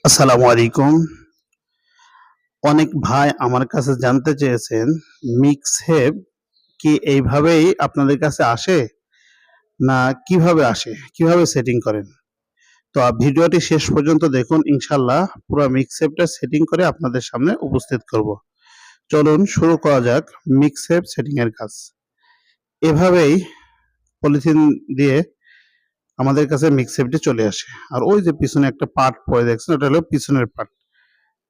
আসসালামু আলাইকুম। অনেক ভাই আমার কাছে জানতে চেয়েছেন, মিক্সহেপ কি এইভাবেই আপনাদের কাছে আসে? না কিভাবে আসে? কিভাবে সেটিং করেন? তো ভিডিওটি শেষ পর্যন্ত দেখুন, ইনশাআল্লাহ পুরা মিক্সহেপটা সেটিং করে আপনাদের সামনে উপস্থিত করব। চলুন শুরু করা যাক মিক্সহেপ সেটিং এর কাজ। এভাবেই পলিথিন দিয়ে আমাদের কাছে মিক্সহেপটি চলে আসে। আর ওই যে পিছনে একটা পার্ট পড়ে দেখছেন, ওটা হলো পিছনের পার্ট।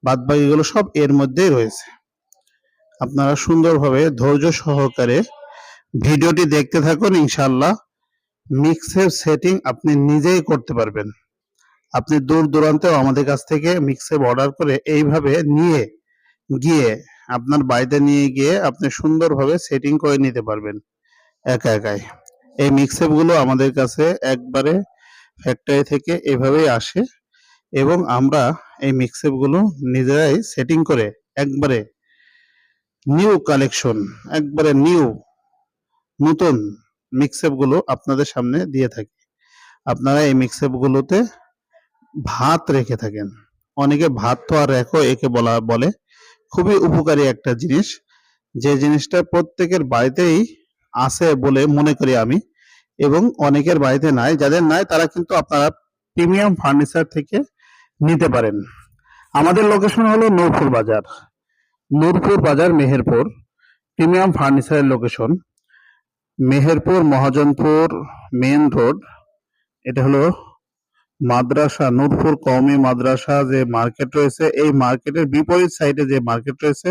বাদবাকিগুলো সব এর মধ্যেই রয়েছে। আপনারা সুন্দরভাবে ধৈর্য সহকারে ভিডিওটি দেখতে থাকুন, ইনশাআল্লাহ মিক্সের সেটিং আপনি নিজেই করতে পারবেন। আপনি দূর দূরান্তেও আমাদের কাছ থেকে মিক্সেপ অর্ডার করে এইভাবে নিয়ে গিয়ে আপনার বাড়িতে নিয়ে গিয়ে আপনি সুন্দরভাবে সেটিং করে নিতে পারবেন একা একাই। এই মিক্সেপ গুলো আমাদের কাছে একবারে ফ্যাক্টরি থেকে এভাবেই আসে এবং আমরা এই মিক্সেপ গুলো নিজেরাই সেটিং করে একবারে নিউ কালেকশন, একবারে নতুন মিক্সেপ গুলো আপনাদের সামনে দিয়ে থাকি। আপনারা এই মিক্সেপ গুলোতে ভাত রেখে থাকেন। অনেকে ভাত তো আর রেখো একে বলে। খুবই উপকারী একটা জিনিস, যে জিনিসটা প্রত্যেকের বাড়িতেই আছে বলে মনে করি আমি, এবং অনেকের বাড়িতে নাই। যাদের নাই তারা কিন্তু আপনারা প্রিমিয়াম ফার্নিচার থেকে নিতে পারেন। আমাদের লোকেশন হলো নূরপুর বাজার, মেহেরপুর। প্রিমিয়াম ফার্নিচারের location Meherpur Mahajanpur main road. এটা হলো মাদ্রাসা, নূরপুর কওমি মাদ্রাসা যে মার্কেট রয়েছে, এই মার্কেটের বিপরীত সাইডে যে মার্কেট রয়েছে,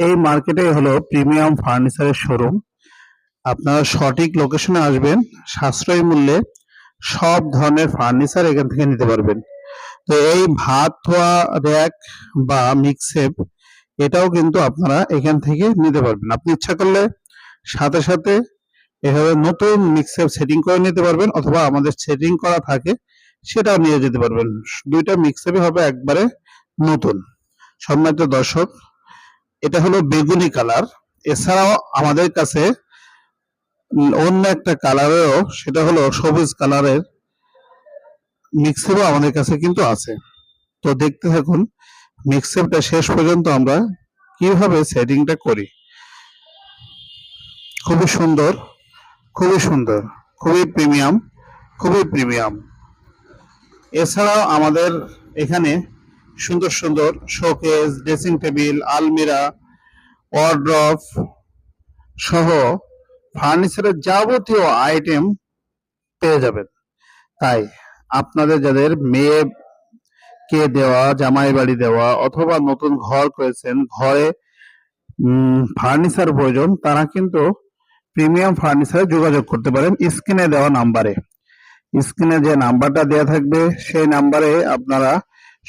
এই মার্কেটে হলো প্রিমিয়াম ফার্নিচারের শোরুম। আপনারা সঠিক লোকেশনে আসবেন, সাশ্রয়ী মূল্যে সব ধরনের ফার্নিচার এখান থেকে নিতে পারবেন। তো এই ভাত ধোয়া র্যাক বা মিক্সেপ, এটাও কিন্তু আপনারা এখান থেকে নিতে পারবেন। আপনি ইচ্ছা করলে সাথে সাথে এভাবে নতুন মিক্সেপ সেটিং করে নিতে পারবেন, অথবা আমাদের সেটিং করা থাকে সেটাও নিয়ে যেতে পারবেন। দুইটা মিক্সেপই হবে একবারে নতুন। সম্মানিত দর্শক, এটা হলো বেগুনি কালার। এছাড়াও আমাদের কাছে অন্য একটা কালারেরও, সেটা হলো সবুজ কালারের মিক্সেপও আমাদের কাছে কিন্তু আছে। তো দেখতে থাকুন মিক্সেপটা শেষ পর্যন্ত আমরা কিভাবে সেটিংটা করি। খুবই সুন্দর, খুবই সুন্দর, খুবই প্রিমিয়াম। এছাড়াও আমাদের এখানে সুন্দর সুন্দর শোকেস, ড্রেসিং টেবিল, আলমিরা, ওয়ারড্রপ সহ ফার্নিচারের যাবতীয় আইটেম পেয়ে যাবেন। তাই আপনাদের যাদের মেয়েকে দেওয়া, জামাই বাড়ি দেওয়া, অথবা নতুন ঘর করেছেন, ঘরে ফার্নিচার প্রয়োজন, তারা কিন্তু প্রিমিয়াম ফার্নিচারে যোগাযোগ করতে পারেন স্ক্রিনে দেওয়া নাম্বারে। স্ক্রিনে যে নাম্বারটা দেওয়া থাকবে সেই নাম্বারে আপনারা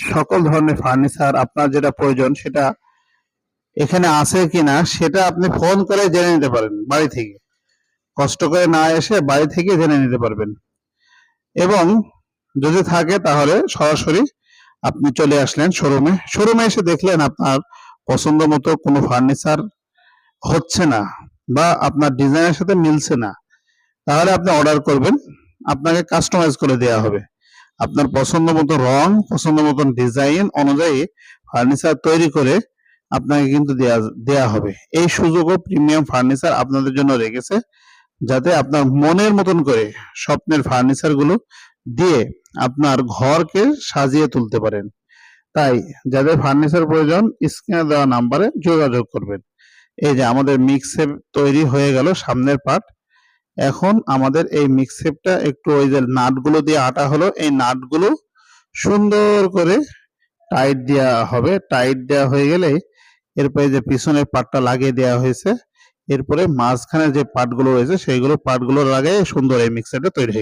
সকল ধরনের ফার্নিচার আপনার যেটা প্রয়োজন সেটা এখানে আছে কিনা সেটা আপনি ফোন করে জেনে নিতে পারেন বাড়ি থেকে। কষ্ট করে না এসে বাড়ি থেকে জেনে নিতে পারবেন। এবং যদি থাকে তাহলে সরাসরি আপনি চলে আসলেন শোরুমে এসে দেখলেন আপনার পছন্দ মতো কোনো ফার্নিচার হচ্ছে না বা আপনার ডিজাইনের সাথে মিলছে না, তাহলে আপনি অর্ডার করবেন, আপনাকে কাস্টমাইজ করে দেওয়া হবে। আপনার পছন্দ মতো রং, পছন্দ মতো ডিজাইন অনুযায়ী ফার্নিচার তৈরি করে আপনাকে কিন্তু দেয়া হবে। এই সুযোগও প্রিমিয়াম ফার্নিচার আপনাদের জন্য রেখেছে, যাতে আপনার মনের মতন করে স্বপ্নের ফার্নিচার গুলো দিয়ে আপনার ঘরকে সাজিয়ে তুলতে পারেন। তাই যাদের ফার্নিচার প্রয়োজন স্ক্রিনে দেওয়া নাম্বারে যোগাযোগ করবেন। এই যে আমাদের মিক্সেপ তৈরি হয়ে গেল সামনের পার্ট। এখন আমাদের এই মিক্সেপটা একটু ওই যে নাটগুলো দিয়ে আটা হলো, এই নাটগুলো সুন্দর করে টাইট দেওয়া হবে। টাইট দেওয়া হয়ে গেলে এরপরে যে পিছনের পার্টটা লাগিয়ে দেওয়া হয়েছে, এরপরে মাঝখানে যে পার্টগুলো রয়েছে সেইগুলো পার্টগুলো লাগাই সুন্দর এই মিক্সারটা তৈরি হয়ে